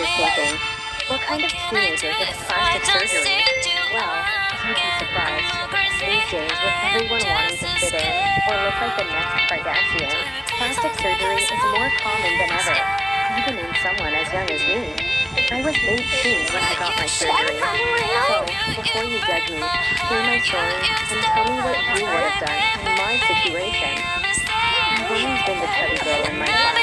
breathtaking. What kind of teenager gets plastic surgery? Well, you'd be surprised. These days, with everyone wanting to fit in or look like the next Kardashian, plastic surgery is more common than ever, even in someone as young as me. I was 18 when I got my surgery. So, before you judge me, hear my story and tell me what you would have done in my situation. I've always been the chubby girl in my class.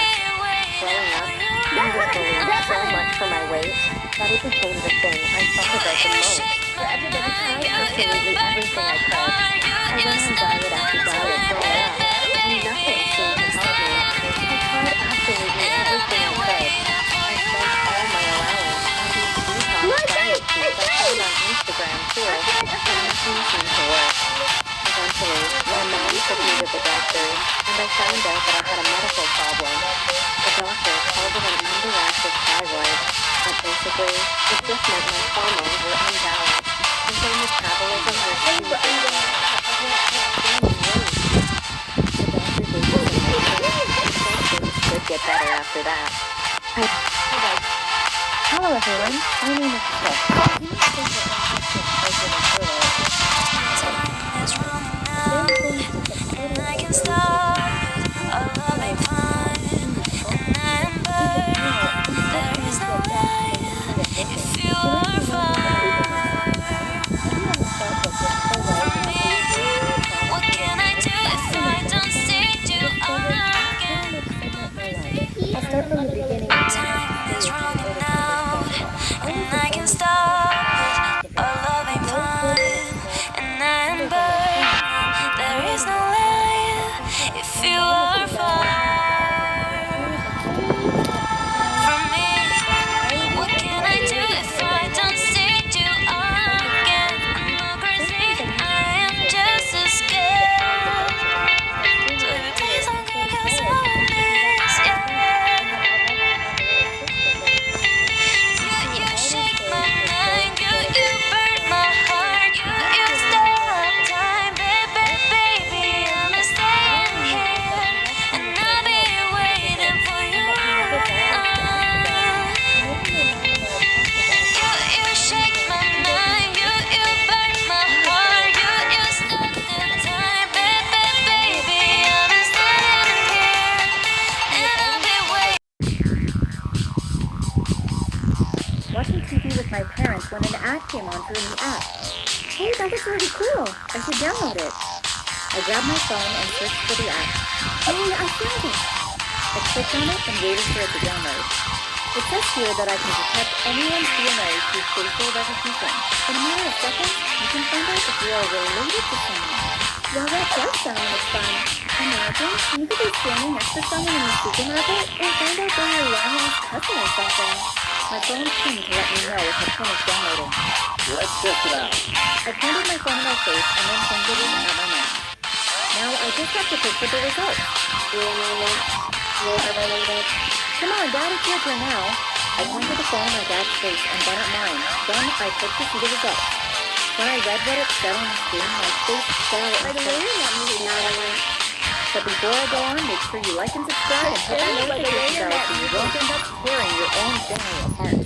Growing up, I was bullied so much for my weight that it became the thing I thought about the most. I tried absolutely everything I could. I went on diet after diet growing up, and nothing seemed to help me. I tried absolutely everything I could. I spent all my allowance on these detox diet sheets I found on Instagram too, and nothing seemed to work. Eventually, my mom took me to the doctor, and I found out that I had a medical problem. The doctor called it an underactive thyroid, but basically, it just meant my hormones were unbalanced, and my metabolism was too The doctor gave me some medicine, and said things should get better after that. Hello everyone, my name is Chris. I can stop it, all loving fine, and Amber, there is no lie, if you are fine from me, what can I do if I don't see you again? I'll start from the beginning. Time is running out, and I can stop it, all loving fine, and Amber, there is no lie, if you are far from me, what can I do if I don't see you again? I'm not crazy, I am just as scared, so baby please don't get close to this, yeah. You shake my mind, you burn my heart, you stop time, baby, I'm staying here, and I'll be waiting for you. You shake my mind, you burn my heart, you stop the time, baby, I'm staying here, and I'll be waiting. Watching TV with my parents when an ad came on for a new app. Hey, that looks really cool. I should download it. I grabbed my phone and searched for the app. Hey, I found it. I clicked on it and waited for it to download. It says here that I can detect anyone's DNA through facial recognition. In a matter of seconds, you can find out if you are related to someone. Well, that does sound like fun. Imagine you could be standing next to someone in the supermarket and find out they're your long-lost cousin or something. My phone pinged to let me know if I finished downloading. Let's test it out. I pointed my phone at my face and then pointed it at my mouth. Now I just have to pick for the results. Come on, Dad, it's your turn now. I pointed the phone at my dad's face and then at mine. Then I clicked to see the results. When I read what it said on the screen, my face fell and fell. But before I go on, make sure you like and subscribe and hit that notification bell so you won't end up tearing your own family apart.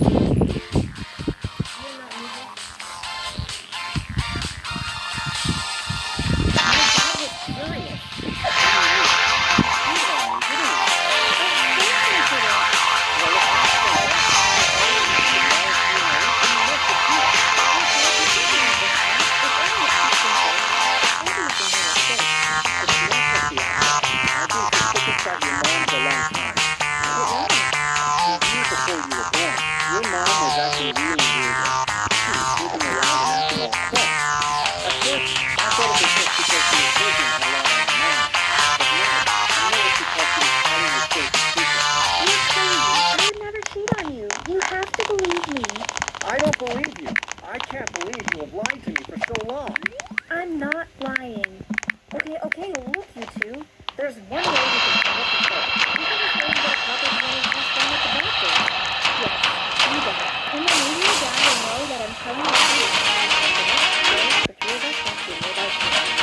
I don't believe you. I can't believe you have lied to me for so long. I'm not lying. Okay, look, you two. There's one way we can find out the truth. You can just go and get a copy of one of these done at the doctor. Yes, you got it. And then maybe your dad will know that I'm telling the truth. The next day, the three of us went to a nearby store.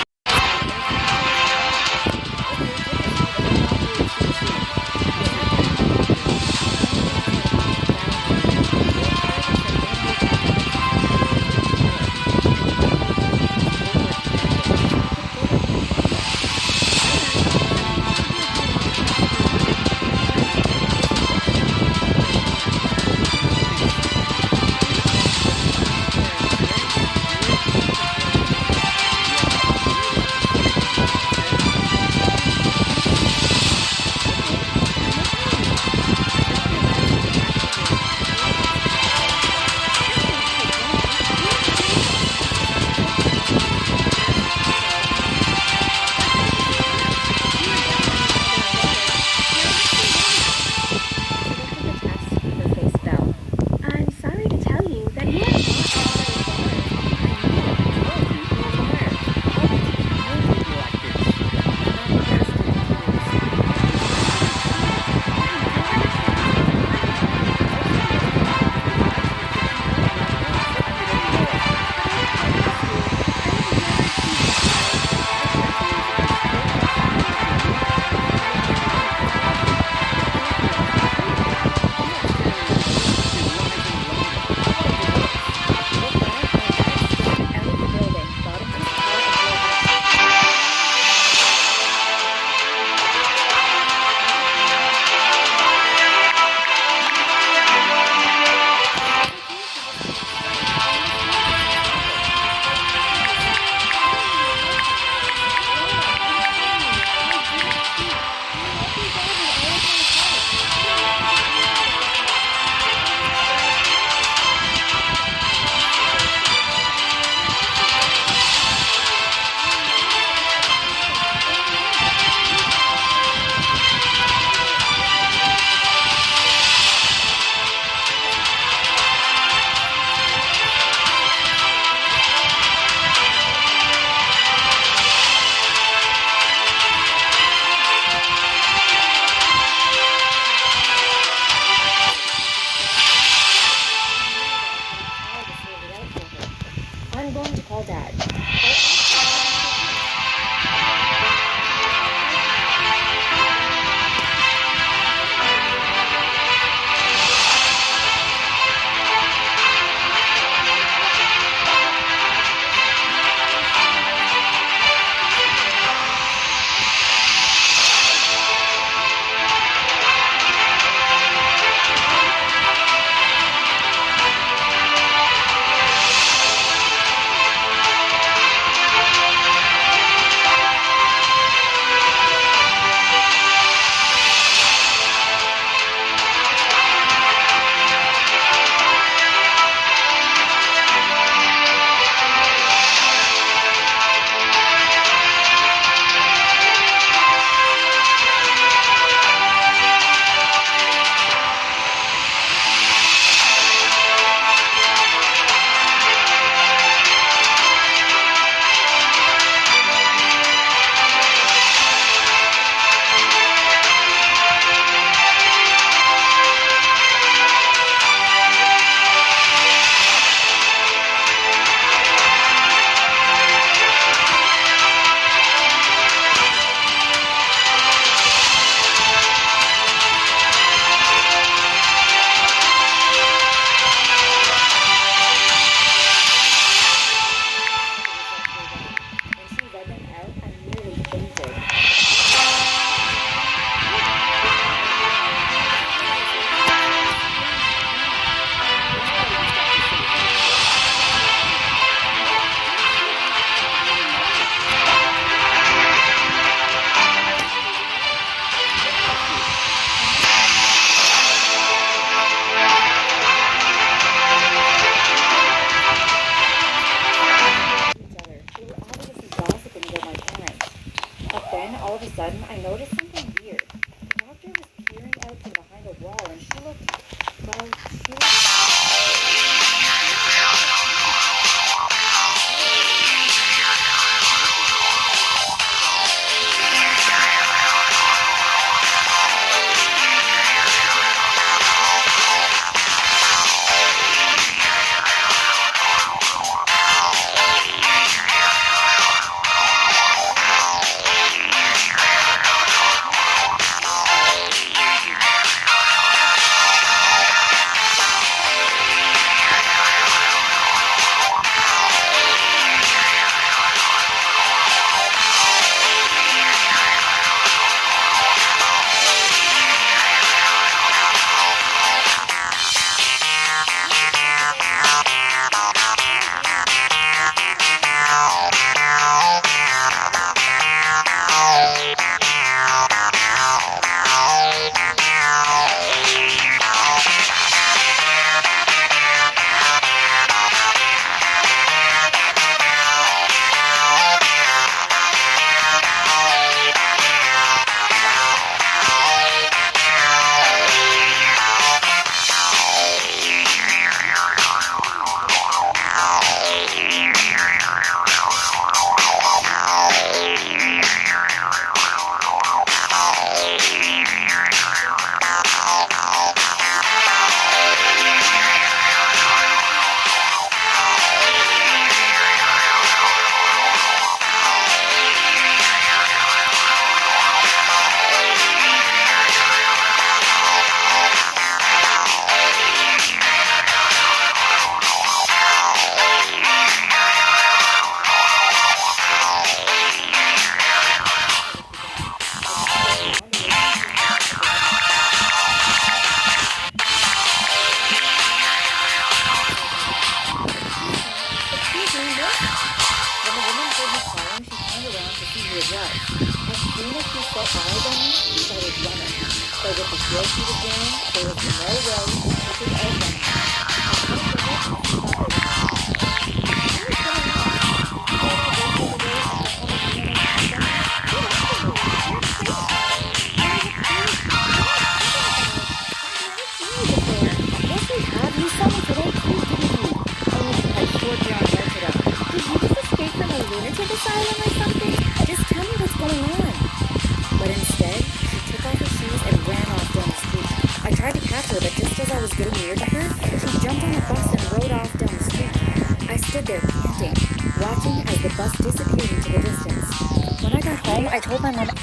I noticed something weird. The doctor was peering out from behind a wall, and she looked, well, she looked...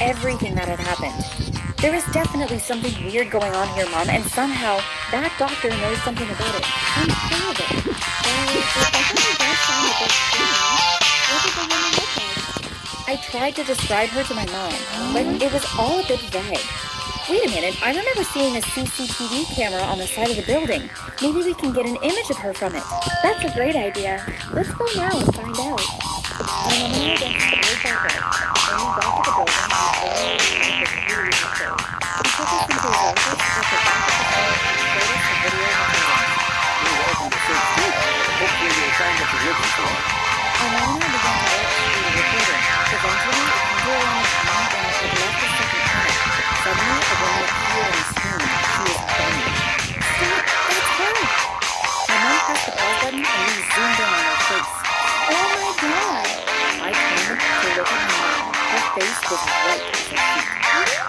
Everything that had happened. There is definitely something weird going on here, Mom, and somehow that doctor knows something about it. I'm sure of it. I tried to describe her to my mom, but it was all a bit vague. Wait a minute, I remember seeing a CCTV camera on the side of the building. Maybe we can get an image of her from it. That's a great idea. Let's go now and find out. My mom and I went to the blue carpet. When we got to the building, we only the security control. He took us into his office at the back of the house and showed us the video recording. You're welcome to search too. Hopefully you'll find what you're looking for. My mom and I began to look through the recording. Eventually, it came to around the time when it had left the second tunnel. Suddenly, a woman appeared and screamed. She was banging. Stop! That's her! My mom pressed the pause button and we zoomed in on her face. Oh my God! I turned to look at my mom. Her face was white as a sheet.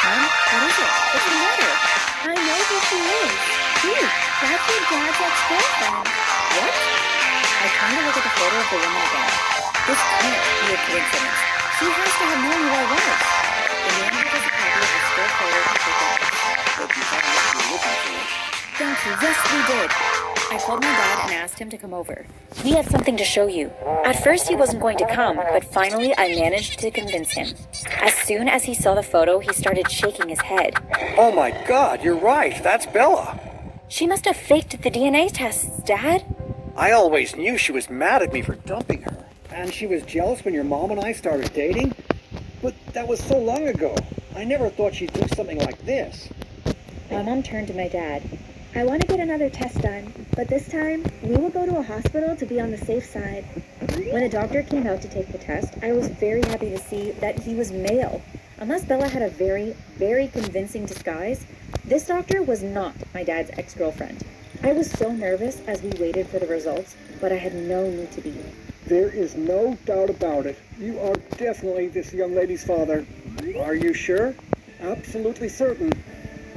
Mom, what is it? What's the matter? I know who she is. Who? That's your dad's ex-girlfriend. What? I turned to look at the photo of the woman again. This can't be a coincidence. She has to have known who I was. The man gave us a copy of the still photo to take out. Hope you found what you were looking for. Thank you. Yes, we did. I called my dad and asked him to come over. We have something to show you. At first he wasn't going to come, but finally I managed to convince him. As soon as he saw the photo, he started shaking his head. Oh my God, you're right. That's Bella. She must have faked the DNA tests, Dad. I always knew she was mad at me for dumping her. And she was jealous when your mom and I started dating. But that was so long ago. I never thought she'd do something like this. My mom turned to my dad. I want to get another test done, but this time, we will go to a hospital to be on the safe side. When the doctor came out to take the test, I was very happy to see that he was male. Unless Bella had a very, very convincing disguise, this doctor was not my dad's ex-girlfriend. I was so nervous as we waited for the results, but I had no need to be. There is no doubt about it. You are definitely this young lady's father. Are you sure? Absolutely certain.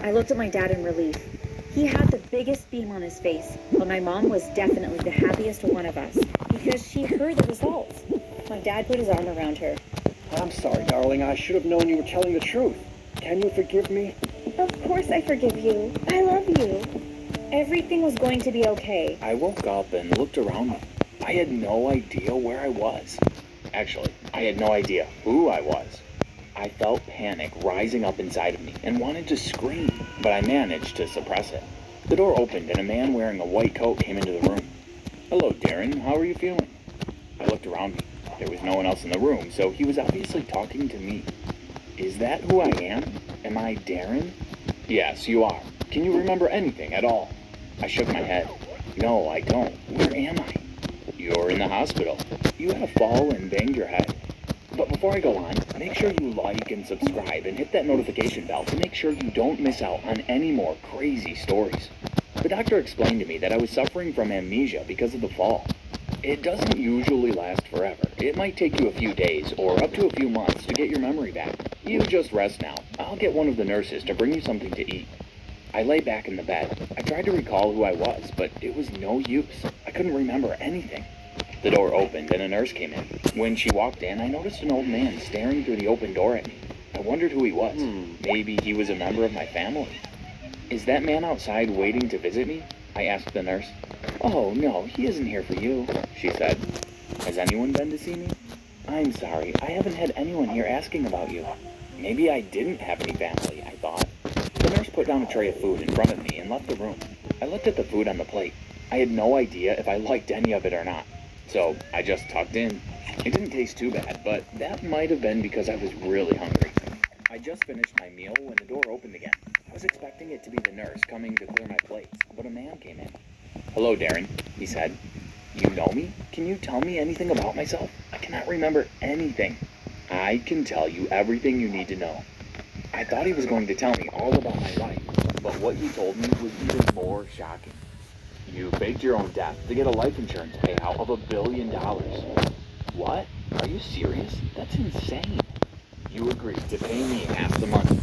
I looked at my dad in relief. He had the biggest beam on his face, but my mom was definitely the happiest one of us because she heard the results. My dad put his arm around her. I'm sorry, darling. I should have known you were telling the truth. Can you forgive me? Of course I forgive you. I love you. Everything was going to be okay. I woke up and looked around me. I had no idea where I was. Actually, I had no idea who I was. I felt panic rising up inside of me and wanted to scream, but I managed to suppress it. The door opened and a man wearing a white coat came into the room. "Hello, Darren. How are you feeling?" I looked around me. There was no one else in the room, so he was obviously talking to me. Is that who I am? Am I Darren? Yes, you are. Can you remember anything at all? I shook my head. No, I don't. Where am I? You're in the hospital. You had a fall and banged your head. But before I go on, make sure you like and subscribe and hit that notification bell to make sure you don't miss out on any more crazy stories. The doctor explained to me that I was suffering from amnesia because of the fall. It doesn't usually last forever. It might take you a few days or up to a few months to get your memory back. You just rest now. I'll get one of the nurses to bring you something to eat. I lay back in the bed. I tried to recall who I was, but it was no use. I couldn't remember anything. The door opened and a nurse came in. When she walked in, I noticed an old man staring through the open door at me. I wondered who he was. Maybe he was a member of my family. Is that man outside waiting to visit me? I asked the nurse. Oh, no, he isn't here for you, she said. Has anyone been to see me? I'm sorry, I haven't had anyone here asking about you. Maybe I didn't have any family, I thought. The nurse put down a tray of food in front of me and left the room. I looked at the food on the plate. I had no idea if I liked any of it or not. So I just tucked in. It didn't taste too bad, but that might have been because I was really hungry. I just finished my meal when the door opened again. I was expecting it to be the nurse coming to clear my plates, but a man came in. Hello, Darren, he said. You know me? Can you tell me anything about myself? I cannot remember anything. I can tell you everything you need to know. I thought he was going to tell me all about my life, but what he told me was even more shocking. You faked your own death to get a life insurance payout of $1 billion. What? Are you serious? That's insane. You agreed to pay me half the money.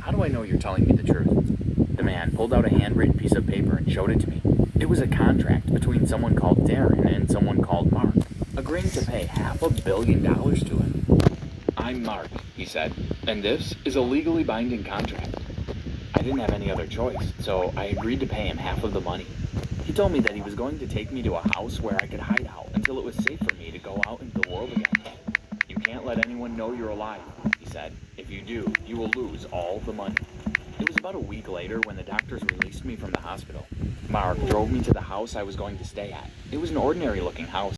How do I know you're telling me the truth? The man pulled out a handwritten piece of paper and showed it to me. It was a contract between someone called Darren and someone called Mark, agreeing to pay $500 million to him. I'm Mark, he said, and this is a legally binding contract. I didn't have any other choice, so I agreed to pay him half of the money. He told me that he was going to take me to a house where I could hide out until it was safe for me to go out into the world again. You can't let anyone know you're alive, he said. If you do, you will lose all the money. It was about a week later when the doctors released me from the hospital. Mark drove me to the house I was going to stay at. It was an ordinary looking house.